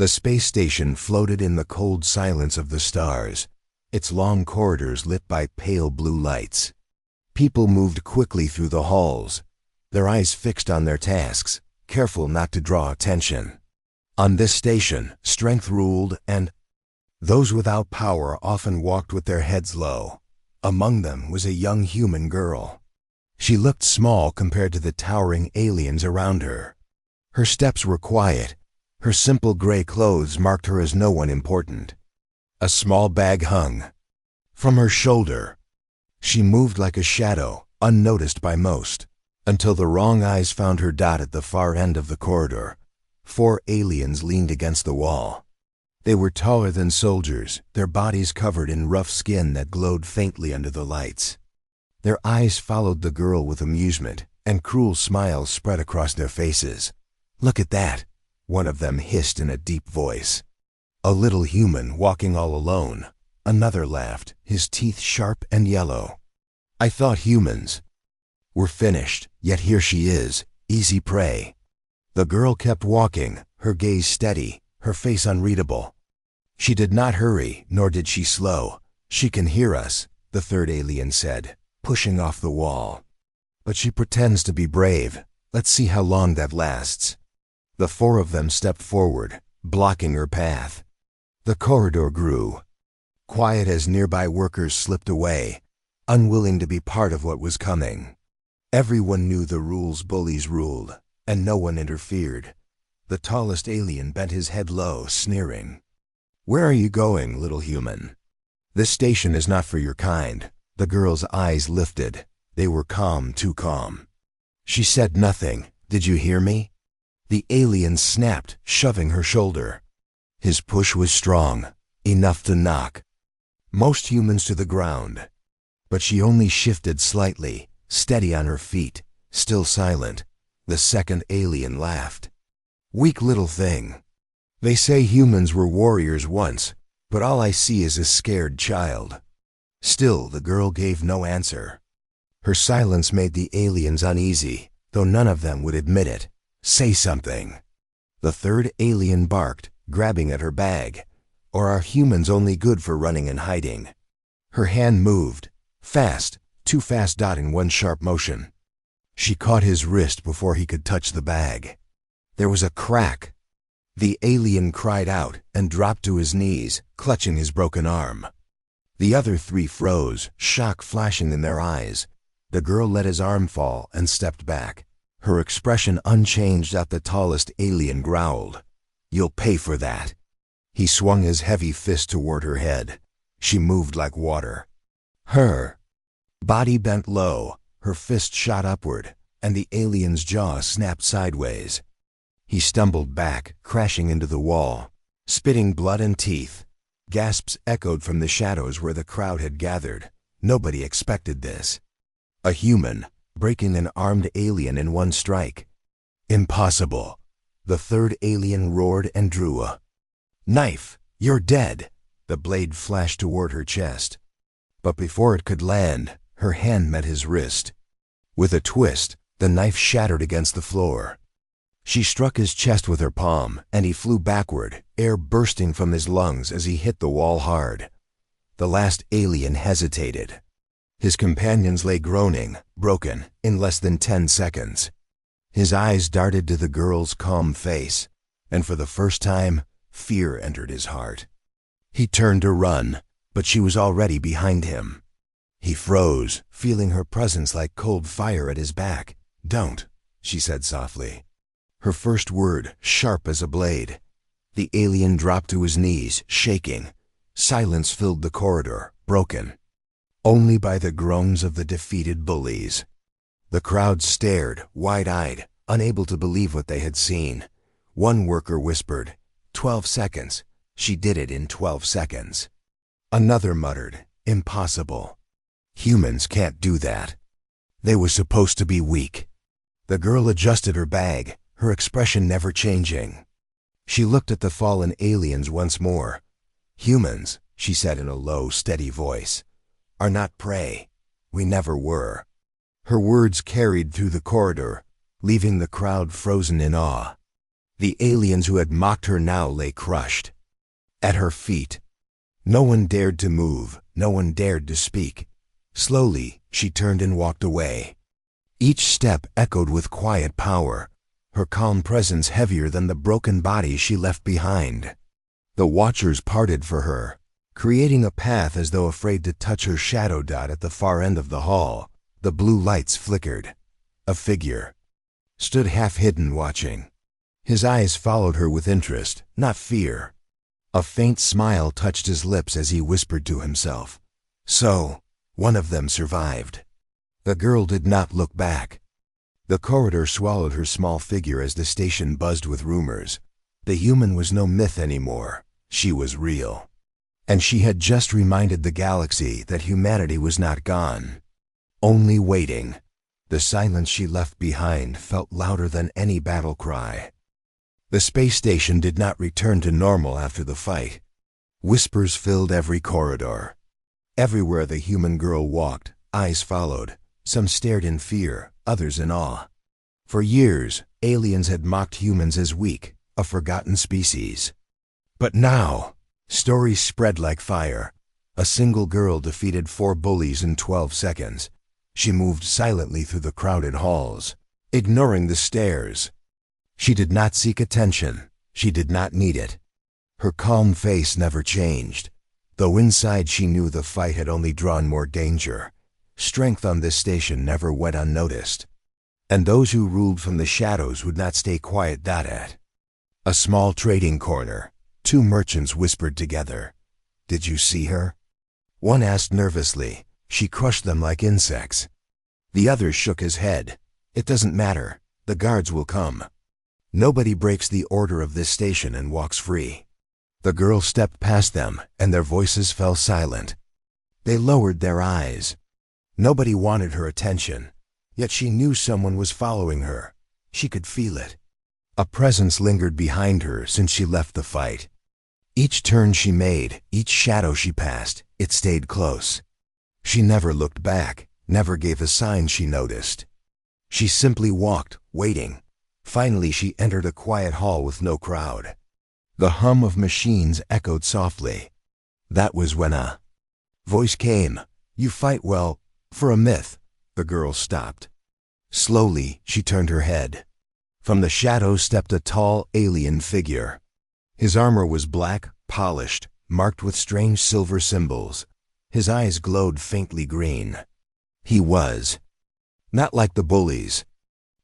The space station floated in the cold silence of the stars, its long corridors lit by pale blue lights. People moved quickly through the halls, their eyes fixed on their tasks, careful not to draw attention. On this station, strength ruled, and those without power often walked with their heads low. Among them was a young human girl. She looked small compared to the towering aliens around her. Her steps were quiet. Her simple gray clothes marked her as no one important. A small bag hung from her shoulder. She moved like a shadow, unnoticed by most, until the wrong eyes found her dot at the far end of the corridor. 4 aliens leaned against the wall. They were taller than soldiers, their bodies covered in rough skin that glowed faintly under the lights. Their eyes followed the girl with amusement, and cruel smiles spread across their faces. "Look at that," one of them hissed in a deep voice. "A little human walking all alone." Another laughed, his teeth sharp and yellow. "I thought humans were finished, yet here she is, easy prey." The girl kept walking, her gaze steady, her face unreadable. She did not hurry, nor did she slow. "She can hear us," the third alien said, pushing off the wall. "But she pretends to be brave. Let's see how long that lasts." The 4 of them stepped forward, blocking her path. The corridor grew quiet as nearby workers slipped away, unwilling to be part of what was coming. Everyone knew the rules Bullies ruled, and no one interfered. The tallest alien bent his head low, sneering. "Where are you going, little human? This station is not for your kind." The girl's eyes lifted. They were calm, too calm. She said nothing. "Did you hear me?" The alien snapped, shoving her shoulder. His push was strong, enough to knock most humans to the ground. But she only shifted slightly, steady on her feet, still silent. The second alien laughed. "Weak little thing. They say humans were warriors once, but all I see is a scared child." Still, the girl gave no answer. Her silence made the aliens uneasy, though none of them would admit it. "Say something." The third alien barked, grabbing at her bag. "Or are humans only good for running and hiding?" Her hand moved, fast, too fast, dotting one sharp motion. She caught his wrist before he could touch the bag. There was a crack. The alien cried out and dropped to his knees, clutching his broken arm. The other 3 froze, shock flashing in their eyes. The girl let his arm fall and stepped back. Her expression unchanged as the tallest alien growled. "You'll pay for that." He swung his heavy fist toward her head. She moved like water. Her body bent low, her fist shot upward, and the alien's jaw snapped sideways. He stumbled back, crashing into the wall, spitting blood and teeth. Gasps echoed from the shadows where the crowd had gathered. Nobody expected this. A human breaking an armed alien in one strike. Impossible. The third alien roared and drew a knife. "You're dead." The blade flashed toward her chest. But before it could land, her hand met his wrist. With a twist, the knife shattered against the floor. She struck his chest with her palm, and he flew backward, air bursting from his lungs as he hit the wall hard. The last alien hesitated. His companions lay groaning, broken, in less than 10 seconds. His eyes darted to the girl's calm face, and for the first time, fear entered his heart. He turned to run, but she was already behind him. He froze, feeling her presence like cold fire at his back. "Don't," she said softly. Her first word, sharp as a blade. The alien dropped to his knees, shaking. Silence filled the corridor, broken only by the groans of the defeated bullies. The crowd stared, wide-eyed, unable to believe what they had seen. One worker whispered, 12 seconds. She did it in 12 seconds. Another muttered, "Impossible. Humans can't do that." They were supposed to be weak. The girl adjusted her bag, her expression never changing. She looked at the fallen aliens once more. "Humans," she said in a low, steady voice, "are not prey. We never were." Her words carried through the corridor, leaving the crowd frozen in awe. The aliens who had mocked her now lay crushed at her feet. No one dared to move, no one dared to speak. Slowly, she turned and walked away. Each step echoed with quiet power, her calm presence heavier than the broken body she left behind. The watchers parted for her, creating a path as though afraid to touch her shadow dot at the far end of the hall. The blue lights flickered. A figure stood half-hidden watching. His eyes followed her with interest, not fear. A faint smile touched his lips as he whispered to himself, "So, one of them survived." The girl did not look back. The corridor swallowed her small figure as the station buzzed with rumors. The human was no myth anymore. She was real. And she had just reminded the galaxy that humanity was not gone, only waiting. The silence she left behind felt louder than any battle cry. The space station did not return to normal after the fight. Whispers filled every corridor. Everywhere the human girl walked, eyes followed. Some stared in fear, others in awe. For years, aliens had mocked humans as weak, a forgotten species. But now, stories spread like fire. A single girl defeated 4 bullies in 12 seconds. She moved silently through the crowded halls, ignoring the stares. She did not seek attention. She did not need it. Her calm face never changed, though inside she knew the fight had only drawn more danger. Strength on this station never went unnoticed, and those who ruled from the shadows would not stay quiet. At a small trading corner, 2 merchants whispered together. "Did you see her?" One asked nervously. "She crushed them like insects." The other shook his head. "It doesn't matter. The guards will come. Nobody breaks the order of this station and walks free." The girl stepped past them, and their voices fell silent. They lowered their eyes. Nobody wanted her attention, yet she knew someone was following her. She could feel it. A presence lingered behind her since she left the fight. Each turn she made, each shadow she passed, it stayed close. She never looked back, never gave a sign she noticed. She simply walked, waiting. Finally, she entered a quiet hall with no crowd. The hum of machines echoed softly. That was when a voice came. "You fight well, for a myth." The girl stopped. Slowly, she turned her head. From the shadows stepped a tall, alien figure. His armor was black, polished, marked with strange silver symbols. His eyes glowed faintly green. He was not like the bullies.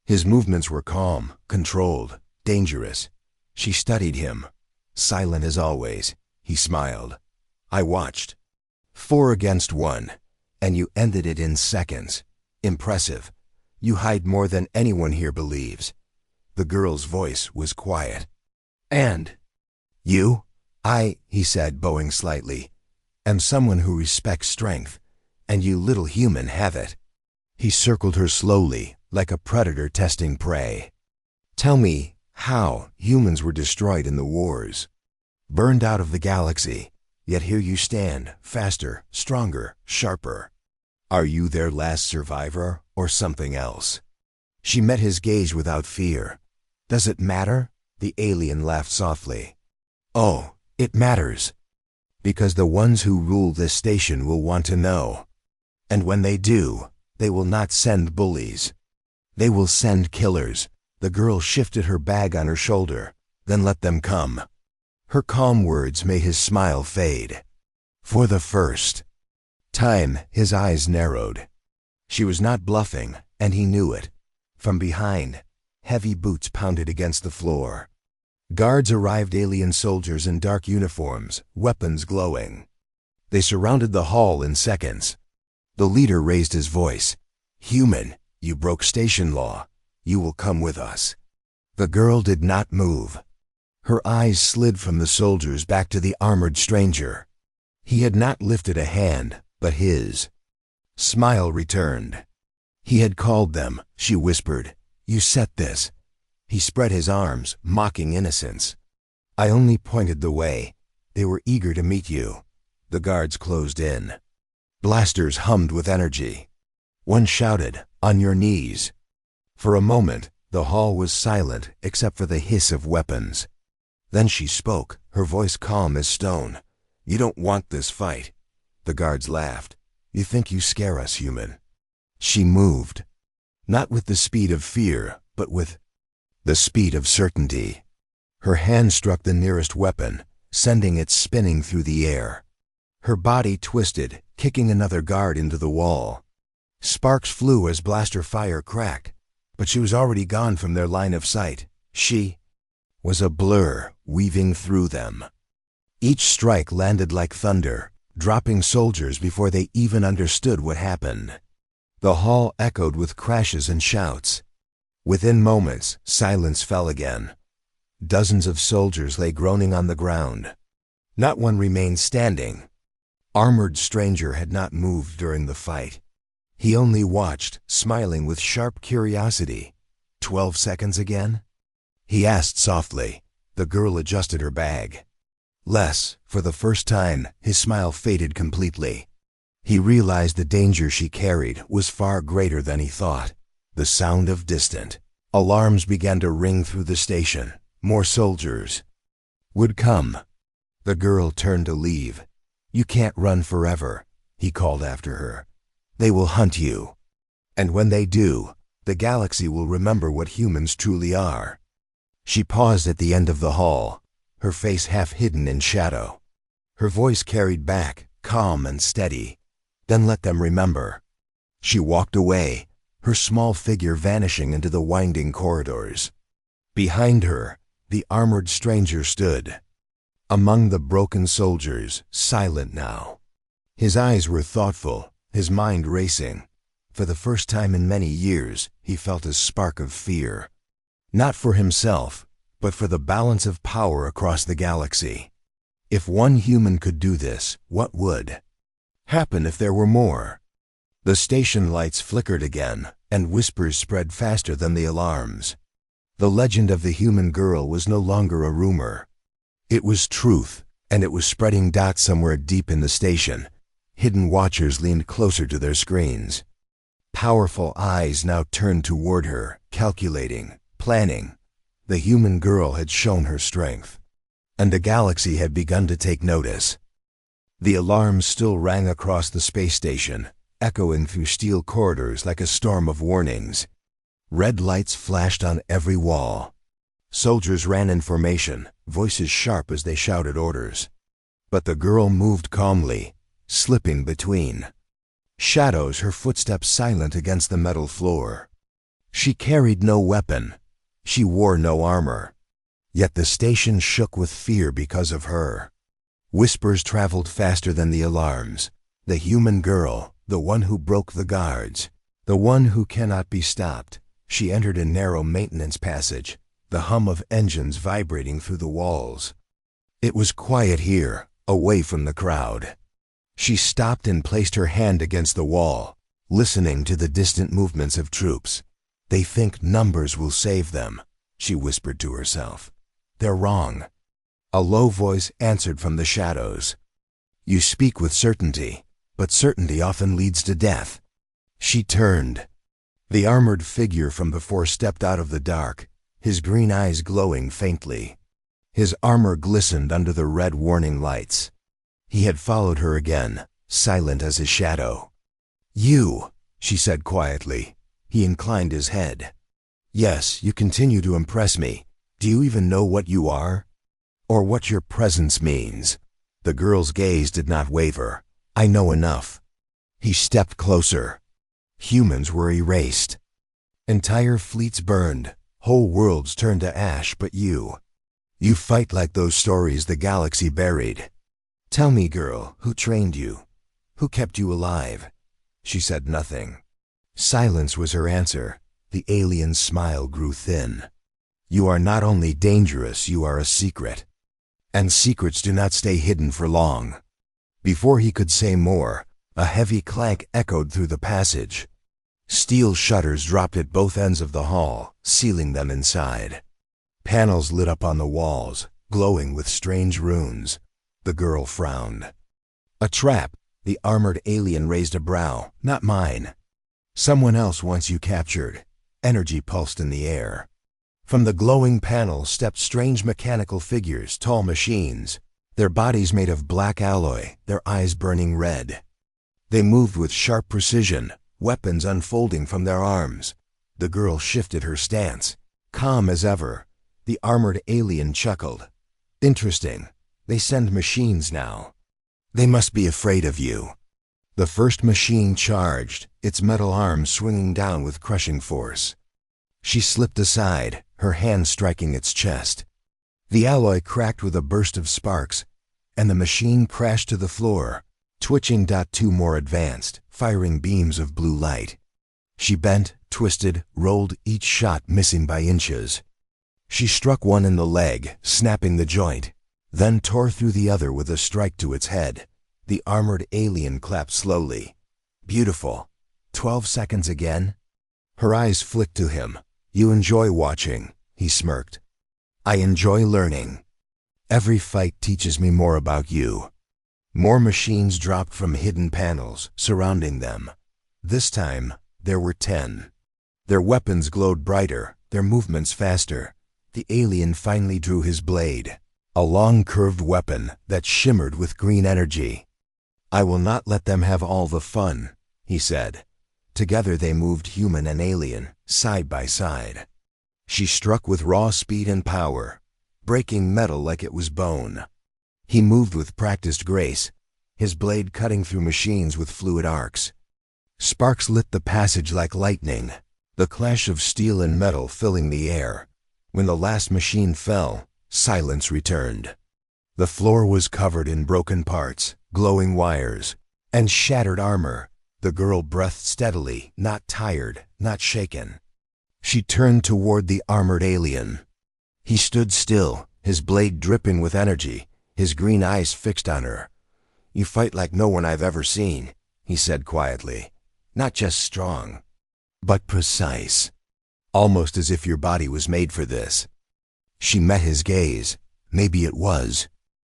His movements were calm, controlled, dangerous. She studied him. Silent as always, he smiled. "I watched. 4 against 1, and you ended it in seconds. Impressive. You hide more than anyone here believes." The girl's voice was quiet. "And you?" He said, bowing slightly, "am someone who respects strength, and you little human have it." He circled her slowly, like a predator testing prey. "Tell me how humans were destroyed in the wars, burned out of the galaxy, yet here you stand, faster, stronger, sharper. Are you their last survivor, or something else?" She met his gaze without fear. "Does it matter?" The alien laughed softly. "Oh, it matters. Because the ones who rule this station will want to know. And when they do, they will not send bullies. They will send killers." The girl shifted her bag on her shoulder. "Then let them come." Her calm words made his smile fade. For the first time, his eyes narrowed. She was not bluffing, and he knew it. From behind, heavy boots pounded against the floor. Guards arrived, alien soldiers in dark uniforms, weapons glowing. They surrounded the hall in seconds. The leader raised his voice. "Human, you broke station law. You will come with us." The girl did not move. Her eyes slid from the soldiers back to the armored stranger. He had not lifted a hand, but his smile returned. "He had called them," she whispered. "You set this." He spread his arms, mocking innocence. "I only pointed the way. They were eager to meet you." The guards closed in. Blasters hummed with energy. One shouted, "On your knees." For a moment, The hall was silent except for the hiss of weapons. Then she spoke, her voice calm as stone. "You don't want this fight." The guards laughed. "You think you scare us, human." She moved. Not with the speed of fear, but with the speed of certainty. Her hand struck the nearest weapon, sending it spinning through the air. Her body twisted, kicking another guard into the wall. Sparks flew as blaster fire cracked, but she was already gone from their line of sight. She was a blur, weaving through them. Each strike landed like thunder, dropping soldiers before they even understood what happened. The hall echoed with crashes and shouts. Within moments, silence fell again. Dozens of soldiers lay groaning on the ground. Not one remained standing. Armored Stranger had not moved during the fight. He only watched, smiling with sharp curiosity. 12 seconds again? He asked softly. The girl adjusted her bag. Less. For the first time, his smile faded completely. He realized the danger she carried was far greater than he thought. The sound of distant alarms began to ring through the station. More soldiers would come. The girl turned to leave. "You can't run forever," he called after her. "They will hunt you. And when they do, the galaxy will remember what humans truly are." She paused at the end of the hall, her face half hidden in shadow. Her voice carried back, calm and steady. "Then let them remember." She walked away, her small figure vanishing into the winding corridors. Behind her, the armored stranger stood. Among the broken soldiers, silent now. His eyes were thoughtful, his mind racing. For the first time in many years, he felt a spark of fear. Not for himself, but for the balance of power across the galaxy. If one human could do this, what would happen if there were more? The station lights flickered again, and whispers spread faster than the alarms. The legend of the human girl was no longer a rumor. It was truth, and it was spreading dots somewhere deep in the station. Hidden watchers leaned closer to their screens. Powerful eyes now turned toward her, calculating, planning. The human girl had shown her strength, and the galaxy had begun to take notice. The alarms still rang across the space station, echoing through steel corridors like a storm of warnings. Red lights flashed on every wall. Soldiers ran in formation, voices sharp as they shouted orders. But the girl moved calmly, slipping between shadows, her footsteps silent against the metal floor. She carried no weapon. She wore no armor. Yet the station shook with fear because of her. Whispers traveled faster than the alarms. The human girl, the one who broke the guards, the one who cannot be stopped. She entered a narrow maintenance passage, the hum of engines vibrating through the walls. It was quiet here, away from the crowd. She stopped and placed her hand against the wall, listening to the distant movements of troops. "They think numbers will save them," she whispered to herself. "They're wrong." A low voice answered from the shadows. "You speak with certainty, but certainty often leads to death." She turned. The armored figure from before stepped out of the dark, his green eyes glowing faintly. His armor glistened under the red warning lights. He had followed her again, silent as his shadow. "You," she said quietly. He inclined his head. "Yes, you continue to impress me. Do you even know what you are? Or what your presence means?" The girl's gaze did not waver. "I know enough." He stepped closer. Humans were erased. Entire fleets burned. Whole worlds turned to ash, but you fight like those stories the galaxy buried. "Tell me, girl, who trained you? Who kept you alive?" She said nothing. Silence was her answer. The alien's smile grew thin. "You are not only dangerous, you are a secret. And secrets do not stay hidden for long." Before he could say more, a heavy clank echoed through the passage. Steel shutters dropped at both ends of the hall, sealing them inside. Panels lit up on the walls, glowing with strange runes. The girl frowned. "A trap," the armored alien raised a brow. "Not mine. Someone else wants you captured. Energy pulsed in the air. From the glowing panel stepped strange mechanical figures, tall machines, their bodies made of black alloy, their eyes burning red. They moved with sharp precision, weapons unfolding from their arms. The girl shifted her stance. Calm as ever, the armored alien chuckled. Interesting. They send machines now. They must be afraid of you. The first machine charged, its metal arms swinging down with crushing force. She slipped aside, her hand striking its chest. The alloy cracked with a burst of sparks, and the machine crashed to the floor, twitching. Two more advanced, firing beams of blue light. She bent, twisted, rolled, each shot missing by inches. She struck one in the leg, snapping the joint, then tore through the other with a strike to its head. The armored alien clapped slowly. Beautiful. 12 seconds again? Her eyes flicked to him. You enjoy watching, he smirked. I enjoy learning. Every fight teaches me more about you. More machines dropped from hidden panels, surrounding them. This time, there were 10. Their weapons glowed brighter, their movements faster. The alien finally drew his blade, a long curved weapon that shimmered with green energy. I will not let them have all the fun, he said. Together they moved, human and alien, side by side. She struck with raw speed and power, breaking metal like it was bone. He moved with practiced grace, his blade cutting through machines with fluid arcs. Sparks lit the passage like lightning, the clash of steel and metal filling the air. When the last machine fell, silence returned. The floor was covered in broken parts, glowing wires, and shattered armor. The girl breathed steadily, not tired, not shaken. She turned toward the armored alien. He stood still, his blade dripping with energy, his green eyes fixed on her. You fight like no one I've ever seen, he said quietly. Not just strong, but precise. Almost as if your body was made for this. She met his gaze. Maybe it was.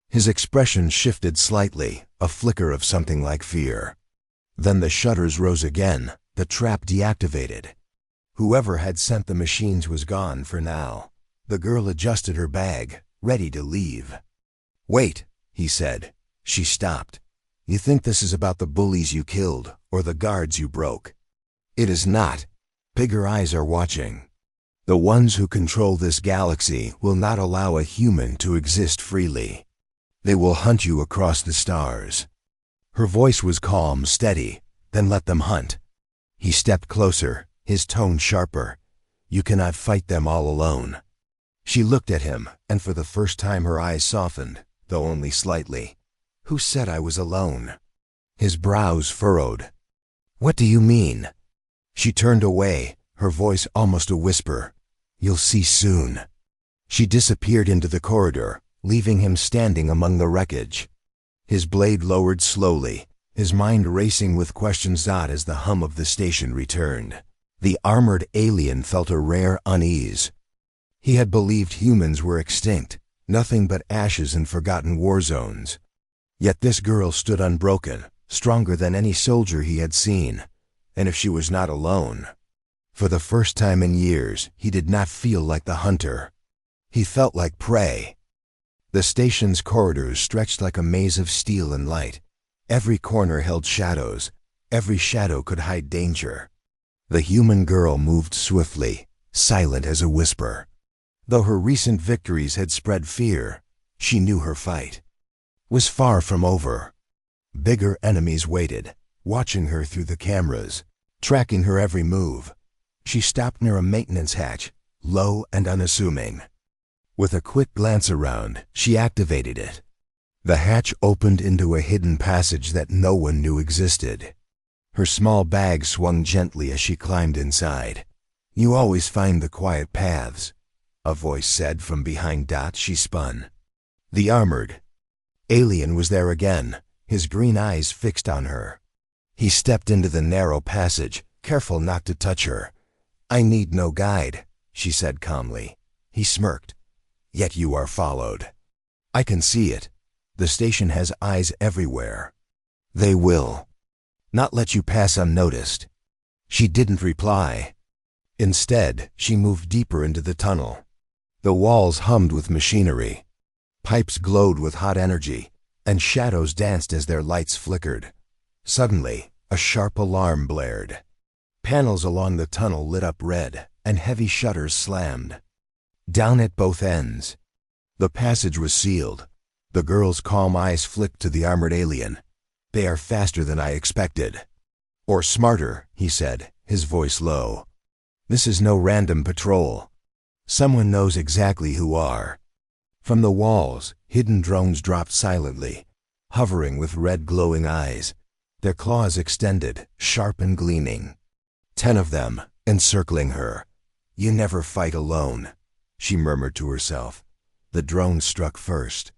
His expression shifted slightly, a flicker of something like fear. Then the shutters rose again, the trap deactivated. Whoever had sent the machines was gone for now. The girl adjusted her bag, ready to leave. Wait, he said. She stopped. You think this is about the bullies you killed, or the guards you broke? It is not. Bigger eyes are watching. The ones who control this galaxy will not allow a human to exist freely. They will hunt you across the stars. Her voice was calm, steady. Then let them hunt. He stepped closer, his tone sharper. You cannot fight them all alone. She looked at him, and for the first time her eyes softened, though only slightly. Who said I was alone? His brows furrowed. What do you mean? She turned away, her voice almost a whisper. You'll see soon. She disappeared into the corridor, leaving him standing among the wreckage. His blade lowered slowly, his mind racing with questions as the hum of the station returned. The armored alien felt a rare unease. He had believed humans were extinct, nothing but ashes in forgotten war zones. Yet this girl stood unbroken, stronger than any soldier he had seen. And if she was not alone, for the first time in years, he did not feel like the hunter. He felt like prey. The station's corridors stretched like a maze of steel and light. Every corner held shadows. Every shadow could hide danger. The human girl moved swiftly, silent as a whisper. Though her recent victories had spread fear, she knew her fight was far from over. Bigger enemies waited, watching her through the cameras, tracking her every move. She stopped near a maintenance hatch, low and unassuming. With a quick glance around, she activated it. The hatch opened into a hidden passage that no one knew existed. Her small bag swung gently as she climbed inside. You always find the quiet paths, a voice said from behind. She spun. The armored alien was there again, his green eyes fixed on her. He stepped into the narrow passage, careful not to touch her. I need no guide, she said calmly. He smirked. Yet you are followed. I can see it. The station has eyes everywhere. They will not let you pass unnoticed. She didn't reply. Instead, she moved deeper into the tunnel. The walls hummed with machinery. Pipes glowed with hot energy, and shadows danced as their lights flickered. Suddenly, a sharp alarm blared. Panels along the tunnel lit up red, and heavy shutters slammed. Down at both ends, the passage was sealed. The girl's calm eyes flicked to the armored alien. "They are faster than I expected." "Or smarter," he said, his voice low. "This is no random patrol. Someone knows exactly who are." From the walls, hidden drones dropped silently, hovering with red glowing eyes, their claws extended, sharp and gleaming. 10 of them, encircling her. "You never fight alone," she murmured to herself. The drone struck first.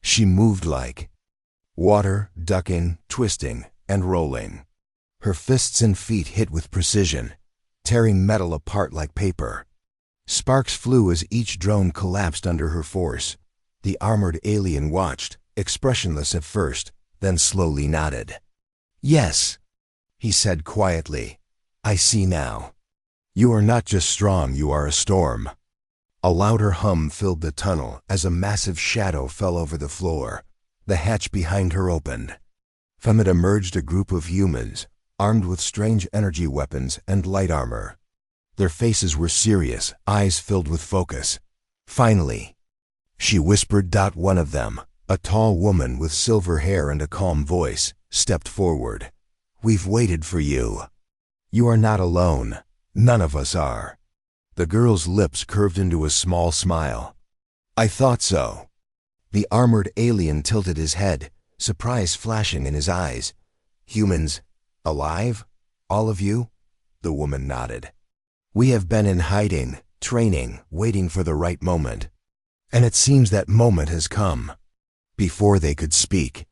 She moved like water, ducking, twisting, and rolling. Her fists and feet hit with precision, tearing metal apart like paper. Sparks flew as each drone collapsed under her force. The armored alien watched, expressionless at first, then slowly nodded. "Yes," he said quietly. "I see now. You are not just strong, you are a storm." A louder hum filled the tunnel as a massive shadow fell over the floor. The hatch behind her opened. From it emerged a group of humans, armed with strange energy weapons and light armor. Their faces were serious, eyes filled with focus. "Finally," she whispered. One of them, a tall woman with silver hair and a calm voice, stepped forward. "We've waited for you. You are not alone. None of us are." The girl's lips curved into a small smile. "I thought so." The armored alien tilted his head, surprise flashing in his eyes. "Humans, alive? All of you?" The woman nodded. "We have been in hiding, training, waiting for the right moment. And it seems that moment has come." Before they could speak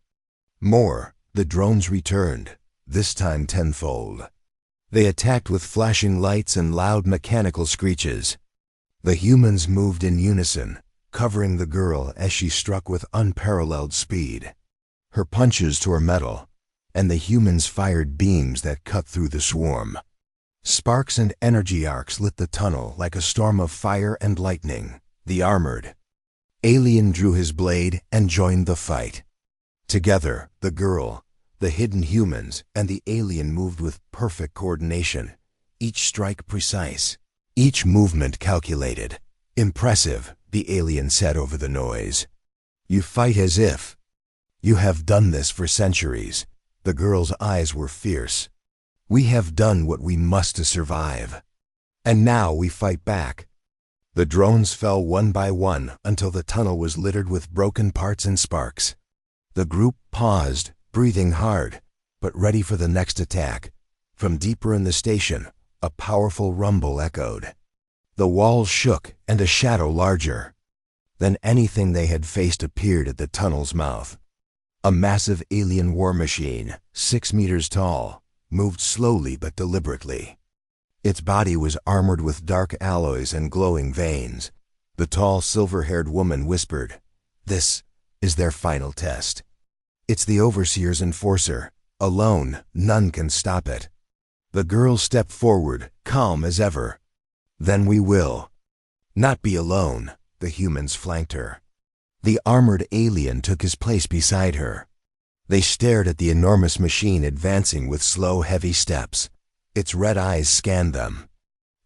more, the drones returned, this time tenfold. They attacked with flashing lights and loud mechanical screeches. The humans moved in unison, covering the girl as she struck with unparalleled speed. Her punches tore metal, and the humans fired beams that cut through the swarm. Sparks and energy arcs lit the tunnel like a storm of fire and lightning. The armored alien drew his blade and joined the fight. Together, the girl, the hidden humans, and the alien moved with perfect coordination, each strike precise, each movement calculated. "Impressive," the alien said over the noise. "You fight as if you have done this for centuries." The girl's eyes were fierce. "We have done what we must to survive. And now we fight back." The drones fell one by one until the tunnel was littered with broken parts and sparks. The group paused, breathing hard, but ready for the next attack. From deeper in the station, a powerful rumble echoed. The walls shook, and a shadow larger than anything they had faced appeared at the tunnel's mouth. A massive alien war machine, 6 meters tall, moved slowly but deliberately. Its body was armored with dark alloys and glowing veins. The tall, silver-haired woman whispered, "This is their final test. It's the Overseer's enforcer. Alone, none can stop it." The girl stepped forward, calm as ever. "Then we will not be alone." The humans flanked her. The armored alien took his place beside her. They stared at the enormous machine advancing with slow, heavy steps. Its red eyes scanned them.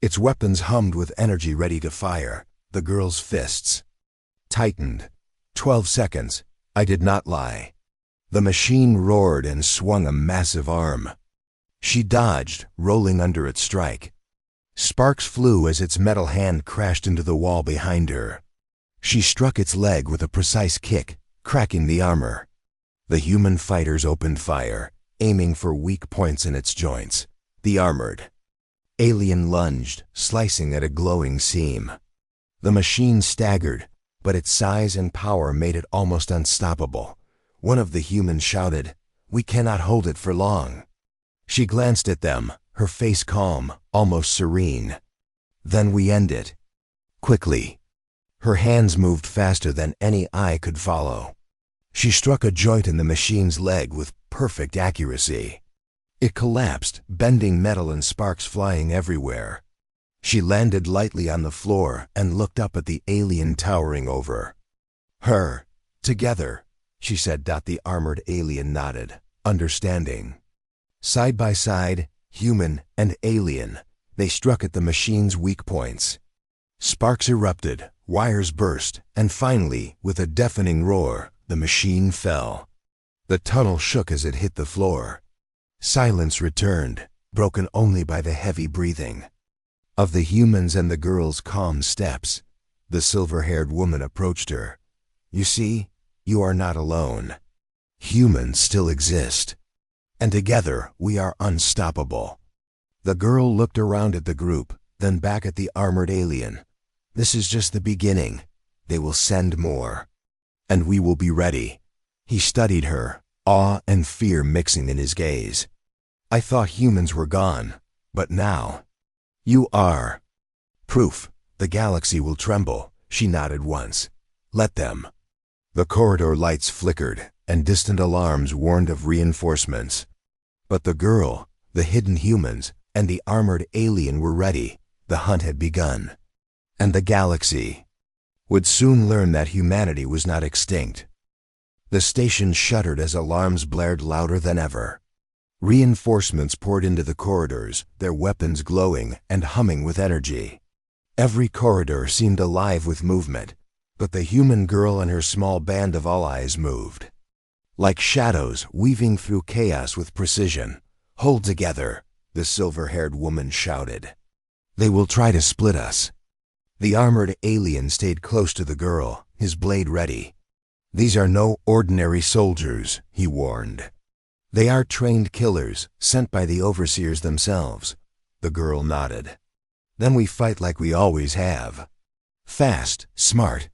Its weapons hummed with energy ready to fire. The girl's fists tightened. 12 seconds. I did not lie. The machine roared and swung a massive arm. She dodged, rolling under its strike. Sparks flew as its metal hand crashed into the wall behind her. She struck its leg with a precise kick, cracking the armor. The human fighters opened fire, aiming for weak points in its joints. The armored alien lunged, slicing at a glowing seam. The machine staggered, but its size and power made it almost unstoppable. One of the humans shouted, "We cannot hold it for long." She glanced at them, her face calm, almost serene. "Then we end it. Quickly." Her hands moved faster than any eye could follow. She struck a joint in the machine's leg with perfect accuracy. It collapsed, bending metal and sparks flying everywhere. She landed lightly on the floor and looked up at the alien towering over her. Together, she said. The armored alien nodded, understanding. Side by side, human and alien, they struck at the machine's weak points. Sparks erupted, wires burst, and finally, with a deafening roar, the machine fell. The tunnel shook as it hit the floor. Silence returned, broken only by the heavy breathing of the humans and the girl's calm steps. The silver-haired woman approached her. "You see, you are not alone. Humans still exist. And together we are unstoppable." The girl looked around at the group, then back at the armored alien. "This is just the beginning. They will send more. And we will be ready." He studied her, awe and fear mixing in his gaze. "I thought humans were gone, but now you are. Proof. The galaxy will tremble." She nodded once. "Let them." The corridor lights flickered, and distant alarms warned of reinforcements. But the girl, the hidden humans, and the armored alien were ready. The hunt had begun. And the galaxy would soon learn that humanity was not extinct. The station shuddered as alarms blared louder than ever. Reinforcements poured into the corridors, their weapons glowing and humming with energy. Every corridor seemed alive with movement, but the human girl and her small band of allies moved like shadows weaving through chaos with precision. "Hold together," the silver-haired woman shouted. "They will try to split us." The armored alien stayed close to the girl, his blade ready. "These are no ordinary soldiers," he warned. "They are trained killers, sent by the overseers themselves." The girl nodded. "Then we fight like we always have. Fast, smart,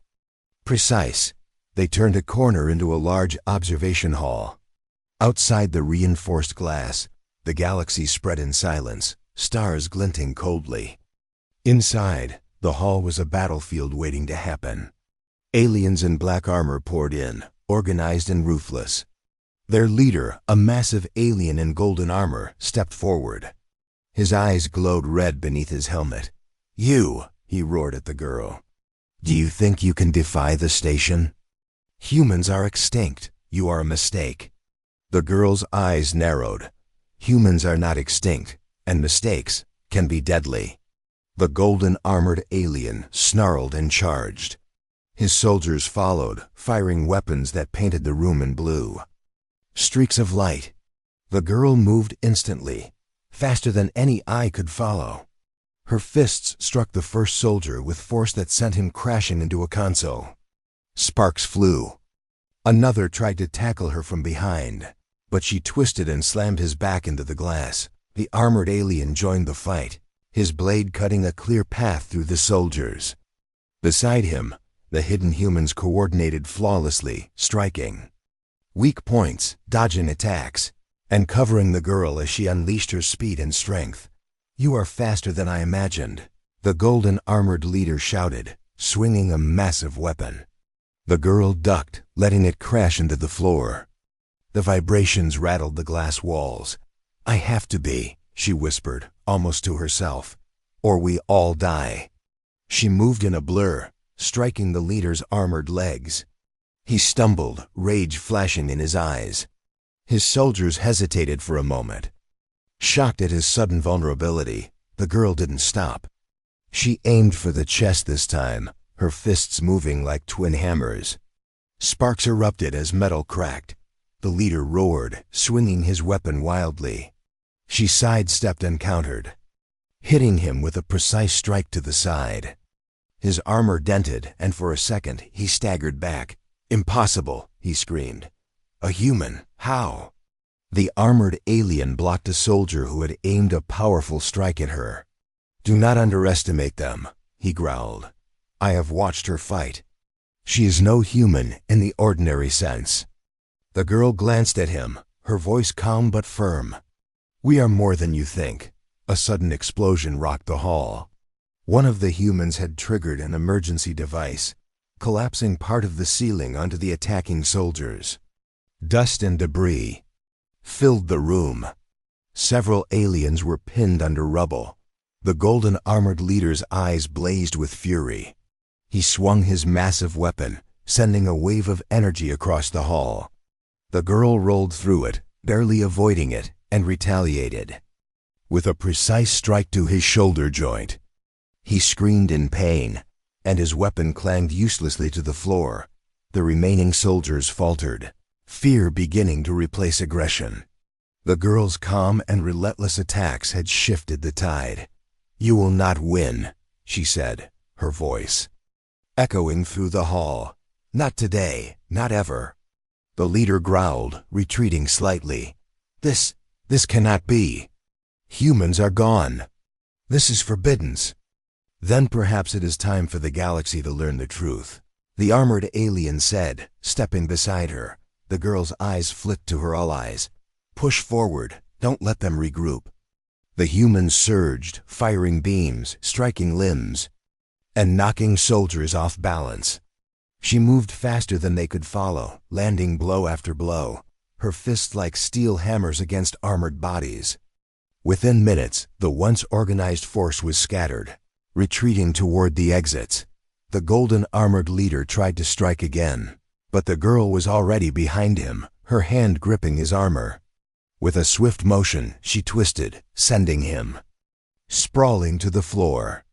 precise." They turned a corner into a large observation hall. Outside the reinforced glass, the galaxy spread in silence, stars glinting coldly. Inside, the hall was a battlefield waiting to happen. Aliens in black armor poured in, organized and ruthless. Their leader, a massive alien in golden armor, stepped forward. His eyes glowed red beneath his helmet. "You," he roared at the girl. "Do you think you can defy the station? Humans are extinct. You are a mistake." The girl's eyes narrowed. Humans are not extinct, and mistakes can be deadly. The golden armored alien snarled and charged. His soldiers followed, firing weapons that painted the room in blue. Streaks of light. The girl moved instantly, faster than any eye could follow. Her fists struck the first soldier with force that sent him crashing into a console. Sparks flew. Another tried to tackle her from behind, but she twisted and slammed his back into the glass. The armored alien joined the fight, his blade cutting a clear path through the soldiers. Beside him, the hidden humans coordinated flawlessly, striking weak points, dodging attacks, and covering the girl as she unleashed her speed and strength. "You are faster than I imagined," the golden armored leader shouted, swinging a massive weapon. The girl ducked, letting it crash into the floor. The vibrations rattled the glass walls. "I have to be," she whispered, almost to herself, "or we all die." She moved in a blur, striking the leader's armored legs. He stumbled, rage flashing in his eyes. His soldiers hesitated for a moment. Shocked at his sudden vulnerability, the girl didn't stop. She aimed for the chest this time, her fists moving like twin hammers. Sparks erupted as metal cracked. The leader roared, swinging his weapon wildly. She sidestepped and countered, hitting him with a precise strike to the side. His armor dented, and for a second he staggered back. "Impossible," he screamed. "A human? How?" The armored alien blocked a soldier who had aimed a powerful strike at her. "Do not underestimate them," he growled. "I have watched her fight. She is no human in the ordinary sense." The girl glanced at him, her voice calm but firm. "We are more than you think." A sudden explosion rocked the hall. One of the humans had triggered an emergency device, collapsing part of the ceiling onto the attacking soldiers. Dust and debris filled the room. Several aliens were pinned under rubble. The golden armored leader's eyes blazed with fury. He swung his massive weapon, sending a wave of energy across the hall. The girl rolled through it, barely avoiding it, and retaliated. With a precise strike to his shoulder joint, he screamed in pain, and his weapon clanged uselessly to the floor. The remaining soldiers faltered, fear beginning to replace aggression. The girl's calm and relentless attacks had shifted the tide. "You will not win," she said, her voice echoing through the hall. "Not today, not ever." The leader growled, retreating slightly. This cannot be. Humans are gone. This is forbidden." "Then perhaps it is time for the galaxy to learn the truth," the armored alien said, stepping beside her. The girl's eyes flicked to her allies. "Push forward, don't let them regroup." The humans surged, firing beams, striking limbs, and knocking soldiers off balance. She moved faster than they could follow, landing blow after blow, her fists like steel hammers against armored bodies. Within minutes, the once organized force was scattered, retreating toward the exits. The golden armored leader tried to strike again, but the girl was already behind him, her hand gripping his armor. With a swift motion, she twisted, sending him sprawling to the floor.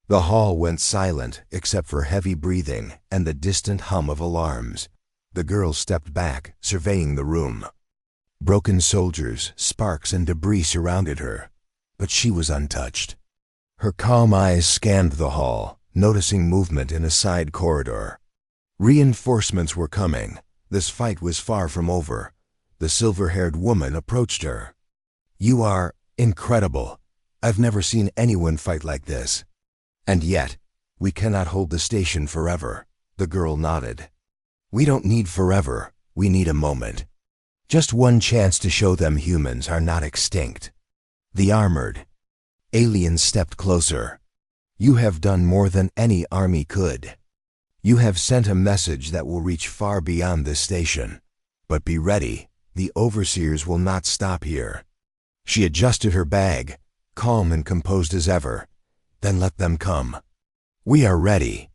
The hall went silent except for heavy breathing and the distant hum of alarms. The girl stepped back, surveying the room. Broken soldiers, sparks, and debris surrounded her, but she was untouched. Her calm eyes scanned the hall, noticing movement in a side corridor. Reinforcements were coming. This fight was far from over. The silver-haired woman approached her. "You are incredible. I've never seen anyone fight like this. And yet, we cannot hold the station forever." The girl nodded. "We don't need forever. We need a moment. Just one chance to show them humans are not extinct." The armored alien stepped closer. "You have done more than any army could. You have sent a message that will reach far beyond this station. But be ready. The overseers will not stop here." She adjusted her bag, calm and composed as ever. "Then let them come. We are ready."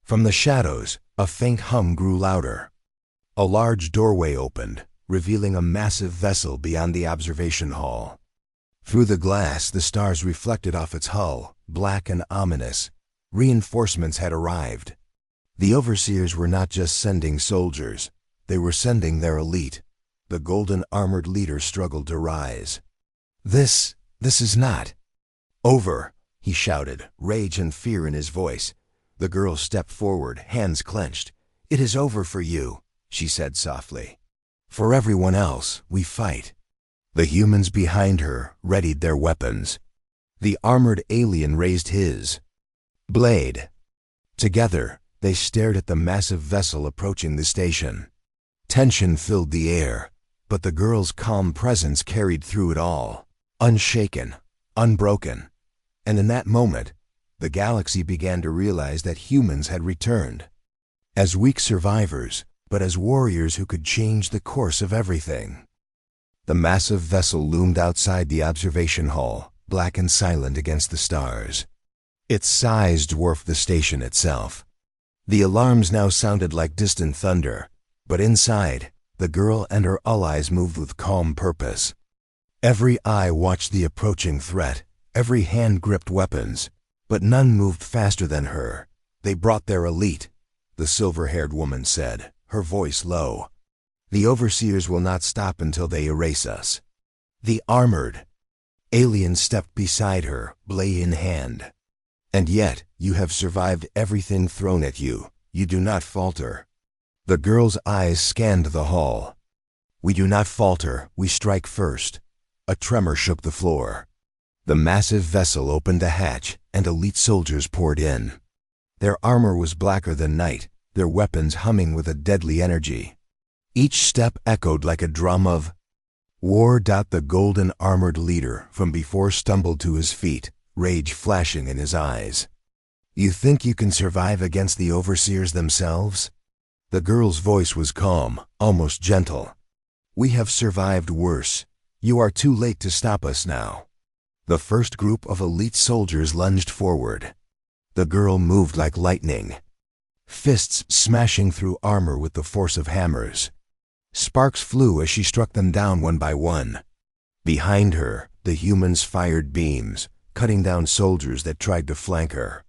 From the shadows, a faint hum grew louder. A large doorway opened, revealing a massive vessel beyond the observation hall. Through the glass, the stars reflected off its hull, black and ominous. Reinforcements had arrived. The overseers were not just sending soldiers, they were sending their elite. The golden armored leader struggled to rise. This is not over," he shouted, rage and fear in his voice. The girl stepped forward, hands clenched. "It is over for you," she said softly. "For everyone else, we fight." The humans behind her readied their weapons. The armored alien raised his blade. Together, they stared at the massive vessel approaching the station. Tension filled the air, but the girl's calm presence carried through it all, unshaken, unbroken. And in that moment, the galaxy began to realize that humans had returned. As weak survivors, but as warriors who could change the course of everything. The massive vessel loomed outside the observation hall, black and silent against the stars. Its size dwarfed the station itself. The alarms now sounded like distant thunder, but inside, the girl and her allies moved with calm purpose. Every eye watched the approaching threat, every hand gripped weapons, but none moved faster than her. "They brought their elite," the silver-haired woman said, her voice low. "The overseers will not stop until they erase us." The armored alien stepped beside her, blade in hand. "And yet, you have survived everything thrown at you. You do not falter." The girl's eyes scanned the hall. "We do not falter, we strike first." A tremor shook the floor. The massive vessel opened a hatch, and elite soldiers poured in. Their armor was blacker than night, their weapons humming with a deadly energy. Each step echoed like a drum of war. The golden armored leader from before stumbled to his feet, rage flashing in his eyes. "You think you can survive against the overseers themselves?" The girl's voice was calm, almost gentle. "We have survived worse. You are too late to stop us now." The first group of elite soldiers lunged forward. The girl moved like lightning, fists smashing through armor with the force of hammers. Sparks flew as she struck them down one by one. Behind her, the humans fired beams, cutting down soldiers that tried to flank her.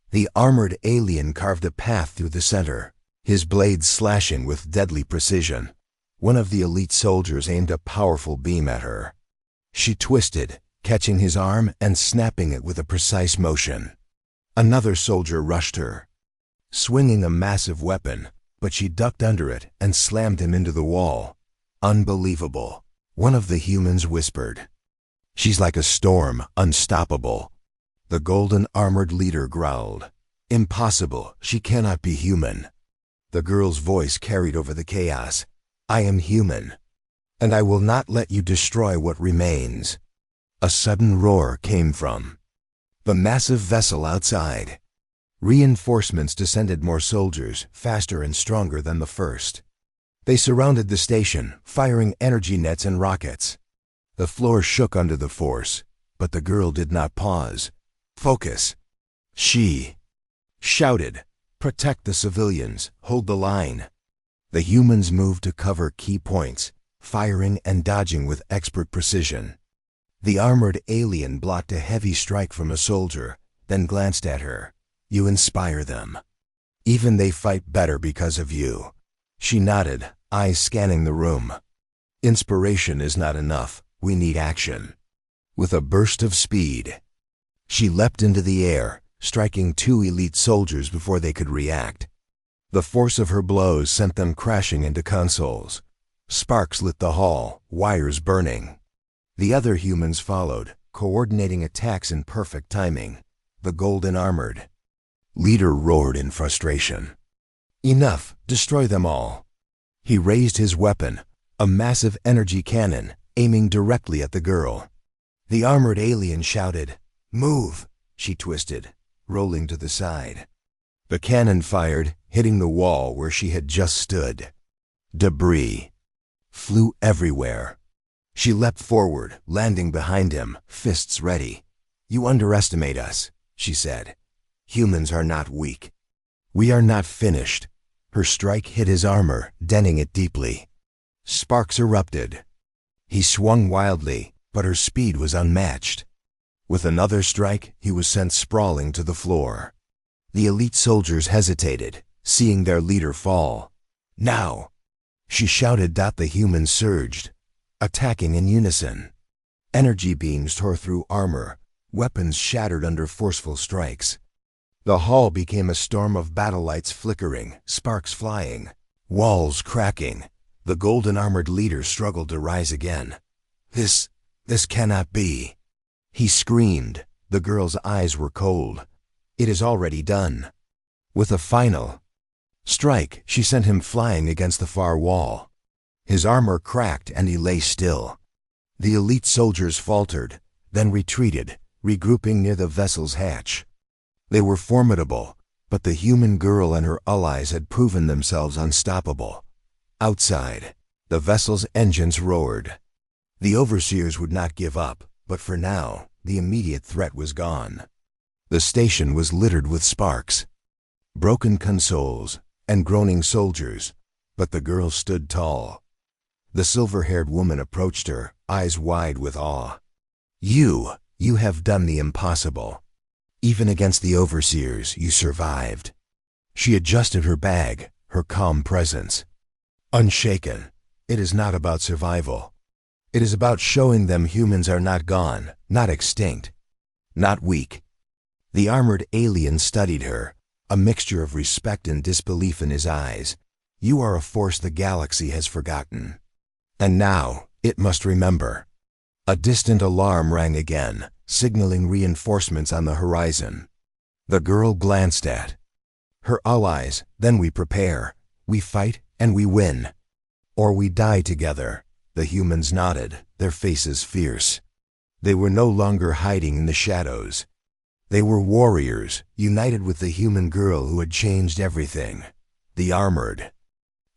The armored alien carved a path through the center, his blades slashing with deadly precision. One of the elite soldiers aimed a powerful beam at her. She twisted, catching his arm and snapping it with a precise motion. Another soldier rushed her, swinging a massive weapon, but she ducked under it and slammed him into the wall. Unbelievable, one of the humans whispered. She's like a storm, unstoppable. The golden armored leader growled. Impossible, she cannot be human. The girl's voice carried over the chaos. I am human, and I will not let you destroy what remains. A sudden roar came from the massive vessel outside. Reinforcements descended, more soldiers, faster and stronger than the first. They surrounded the station, firing energy nets and rockets. The floor shook under the force, but the girl did not pause. Focus. She shouted, protect the civilians, hold the line. The humans moved to cover key points, firing and dodging with expert precision. The armored alien blocked a heavy strike from a soldier, then glanced at her. You inspire them. Even they fight better because of you. She nodded, eyes scanning the room. Inspiration is not enough. We need action. With a burst of speed, she leapt into the air, striking two elite soldiers before they could react. The force of her blows sent them crashing into consoles. Sparks lit the hall, wires burning. The other humans followed, coordinating attacks in perfect timing. The golden armored leader roared in frustration. Enough, destroy them all. He raised his weapon, a massive energy cannon, aiming directly at the girl. The armored alien shouted, move! She twisted, rolling to the side. The cannon fired, hitting the wall where she had just stood. Debris flew everywhere. She leapt forward, landing behind him, fists ready. You underestimate us, she said. Humans are not weak. We are not finished. Her strike hit his armor, denting it deeply. Sparks erupted. He swung wildly, but her speed was unmatched. With another strike, he was sent sprawling to the floor. The elite soldiers hesitated, seeing their leader fall. Now! She shouted. The humans surged, attacking in unison. Energy beams tore through armor, weapons shattered under forceful strikes. The hall became a storm of battle lights flickering, sparks flying, walls cracking. The golden armored leader struggled to rise again. This cannot be. He screamed. The girl's eyes were cold. It is already done. With a final strike, she sent him flying against the far wall. His armor cracked and he lay still. The elite soldiers faltered, then retreated, regrouping near the vessel's hatch. They were formidable, but the human girl and her allies had proven themselves unstoppable. Outside, the vessel's engines roared. The overseers would not give up, but for now, the immediate threat was gone. The station was littered with sparks, broken consoles, and groaning soldiers, but the girl stood tall. The silver-haired woman approached her, eyes wide with awe. You have done the impossible. Even against the overseers, you survived. She adjusted her bag, her calm presence. Unshaken, it is not about survival. It is about showing them humans are not gone, not extinct, not weak. The armored alien studied her, a mixture of respect and disbelief in his eyes. You are a force the galaxy has forgotten. And now, it must remember. A distant alarm rang again, signaling reinforcements on the horizon. The girl glanced at her allies. Then we prepare. We fight and we win. Or we die together. The humans nodded, their faces fierce. They were no longer hiding in the shadows. They were warriors, united with the human girl who had changed everything. The armored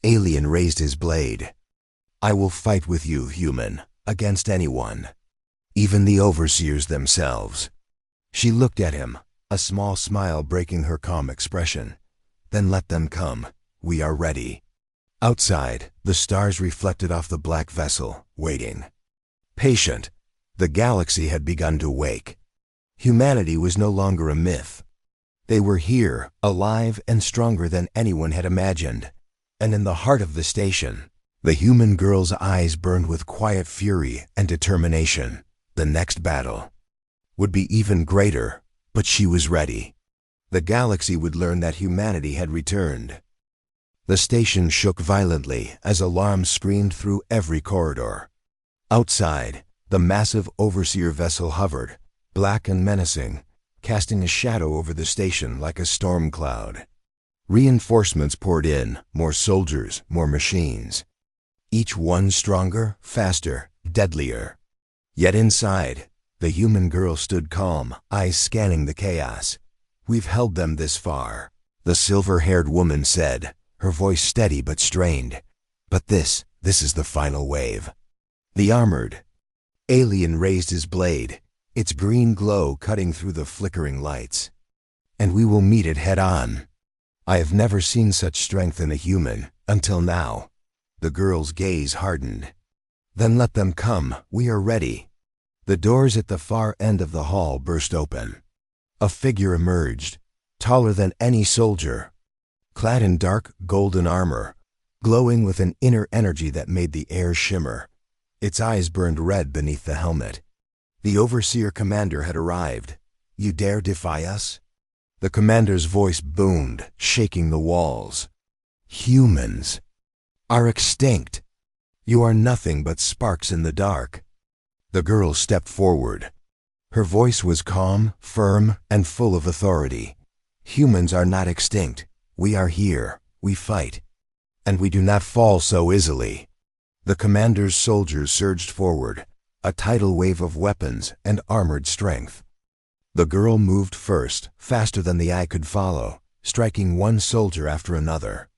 alien raised his blade. I will fight with you, human, against anyone. even the overseers themselves. She looked at him, a small smile breaking her calm expression. Then let them come. We are ready. Outside, the stars reflected off the black vessel, waiting. Patient, the galaxy had begun to wake. Humanity was no longer a myth. They were here, alive and stronger than anyone had imagined. And in the heart of the station, the human girl's eyes burned with quiet fury and determination. The next battle would be even greater, but she was ready. The galaxy would learn that humanity had returned. The station shook violently as alarms screamed through every corridor. Outside, the massive overseer vessel hovered, black and menacing, casting a shadow over the station like a storm cloud. Reinforcements poured in, more soldiers, more machines. Each one stronger, faster, deadlier. Yet inside, the human girl stood calm, eyes scanning the chaos. We've held them this far, the silver-haired woman said, her voice steady but strained. But this is the final wave. The armored alien raised his blade, its green glow cutting through the flickering lights. And we will meet it head-on. I have never seen such strength in a human, until now. The girl's gaze hardened. Then let them come, we are ready. The doors at the far end of the hall burst open. A figure emerged, taller than any soldier, clad in dark golden armor, glowing with an inner energy that made the air shimmer. Its eyes burned red beneath the helmet. The overseer commander had arrived. You dare defy us? The commander's voice boomed, shaking the walls. Humans are extinct. You are nothing but sparks in the dark. The girl stepped forward. Her voice was calm, firm, and full of authority. Humans are not extinct. We are here. We fight. And we do not fall so easily. The commander's soldiers surged forward, a tidal wave of weapons and armored strength. The girl moved first, faster than the eye could follow, striking one soldier after another.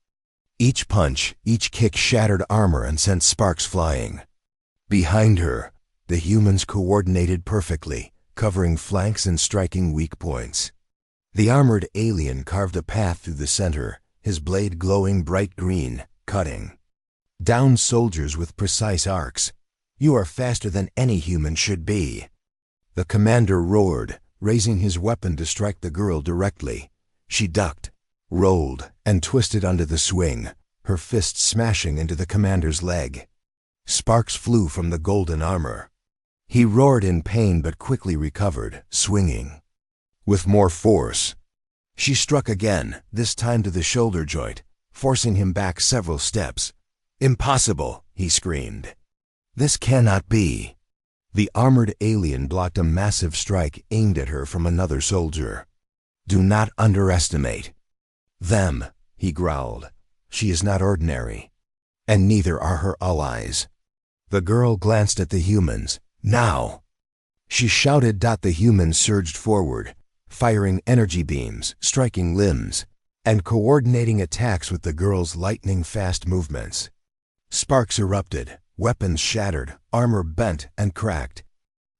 Each punch, each kick shattered armor and sent sparks flying. Behind her, the humans coordinated perfectly, covering flanks and striking weak points. The armored alien carved a path through the center, his blade glowing bright green, cutting down soldiers with precise arcs. You are faster than any human should be. The commander roared, raising his weapon to strike the girl directly. She ducked, rolled, and twisted under the swing, her fist smashing into the commander's leg. Sparks flew from the golden armor. He roared in pain but quickly recovered, swinging with more force. She struck again, this time to the shoulder joint, forcing him back several steps. Impossible, he screamed. This cannot be. The armored alien blocked a massive strike aimed at her from another soldier. Do not underestimate them, he growled. She is not ordinary, and neither are her allies. The girl glanced at the humans. Now! She shouted. The humans surged forward, firing energy beams, striking limbs, and coordinating attacks with the girl's lightning-fast movements. Sparks erupted, weapons shattered, armor bent and cracked.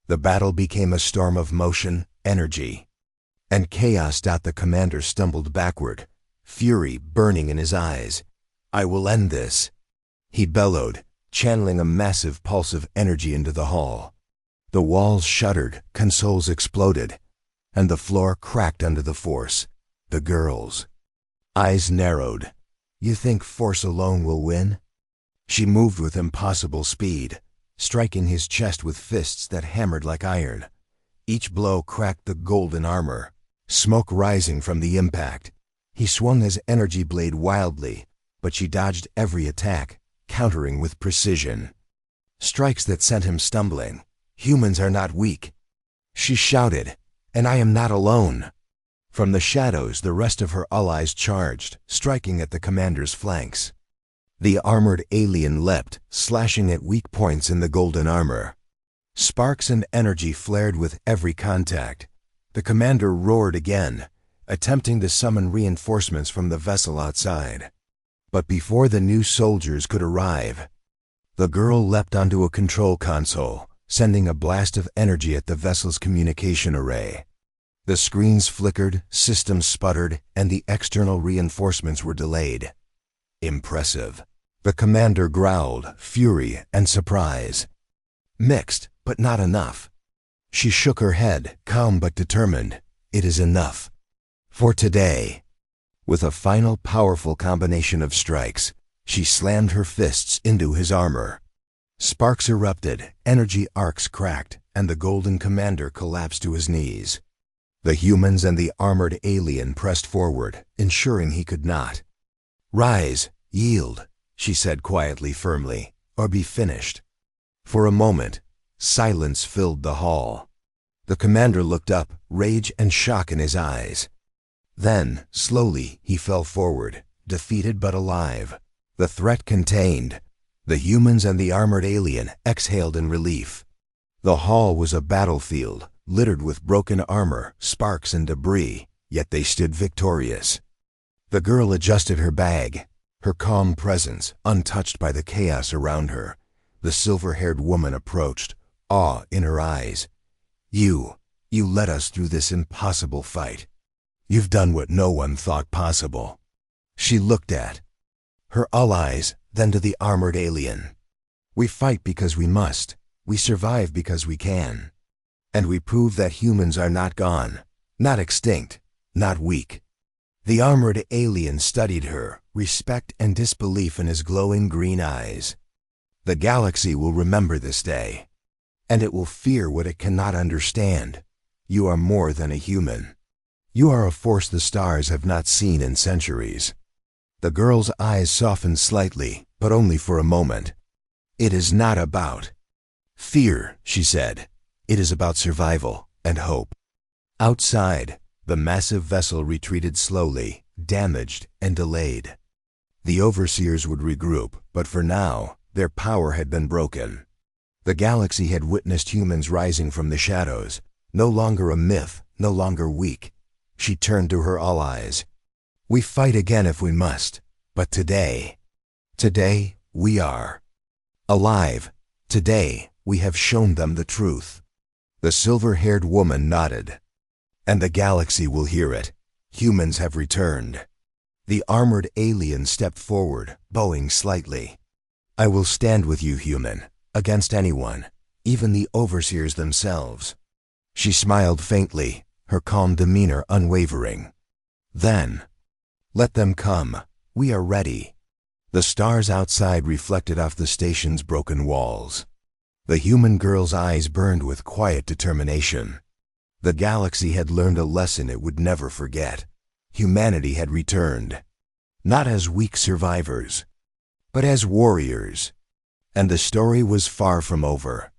The battle became a storm of motion, energy, and chaos. The commander stumbled backward, fury burning in his eyes. I will end this, he bellowed, channeling a massive pulse of energy into the hall. The walls shuddered, consoles exploded, and the floor cracked under the force. The girl's eyes narrowed. You think force alone will win? She moved with impossible speed, striking his chest with fists that hammered like iron. Each blow cracked the golden armor, smoke rising from the impact. He swung his energy blade wildly, but she dodged every attack, countering with precision. Strikes that sent him stumbling. Humans are not weak, she shouted, and I am not alone. From the shadows, the rest of her allies charged, striking at the commander's flanks. The armored alien leapt, slashing at weak points in the golden armor. Sparks and energy flared with every contact. The commander roared again, attempting to summon reinforcements from the vessel outside. But before the new soldiers could arrive, the girl leapt onto a control console, sending a blast of energy at the vessel's communication array. The screens flickered, systems sputtered, and the external reinforcements were delayed. Impressive. The commander growled, fury and surprise. Mixed, but not enough. She shook her head, calm but determined. It is enough. For today. With a final powerful combination of strikes, she slammed her fists into his armor. Sparks erupted, energy arcs cracked, and the golden commander collapsed to his knees. The humans and the armored alien pressed forward, ensuring he could not. "Rise, yield," she said quietly, firmly, "or be finished." For a moment, silence filled the hall. The commander looked up, rage and shock in his eyes. Then, slowly, he fell forward, defeated but alive. The threat contained. The humans and the armored alien exhaled in relief. The hall was a battlefield, littered with broken armor, sparks and debris, yet they stood victorious. The girl adjusted her bag, her calm presence untouched by the chaos around her. The silver-haired woman approached, awe in her eyes. You led us through this impossible fight. You've done what no one thought possible." She looked at her allies, then to the armored alien. "We fight because we must. We survive because we can. And we prove that humans are not gone, not extinct, not weak." The armored alien studied her, respect and disbelief in his glowing green eyes. "The galaxy will remember this day. And it will fear what it cannot understand. You are more than a human. You are a force the stars have not seen in centuries." The girl's eyes softened slightly, but only for a moment. "It is not about fear," she said. "It is about survival and hope." Outside, the massive vessel retreated slowly, damaged and delayed. The overseers would regroup, but for now, their power had been broken. The galaxy had witnessed humans rising from the shadows, no longer a myth, no longer weak. She turned to her allies. "We fight again if we must, but today we are alive. Today we have shown them the truth." The silver-haired woman nodded. "And the galaxy will hear it. Humans have returned." The armored alien stepped forward, bowing slightly. "I will stand with you, human, against anyone, even the overseers themselves." She smiled faintly, her calm demeanor unwavering. Then, "Let them come. We are ready." The stars outside reflected off the station's broken walls. The human girl's eyes burned with quiet determination. The galaxy had learned a lesson it would never forget. Humanity had returned, not as weak survivors, but as warriors. And the story was far from over.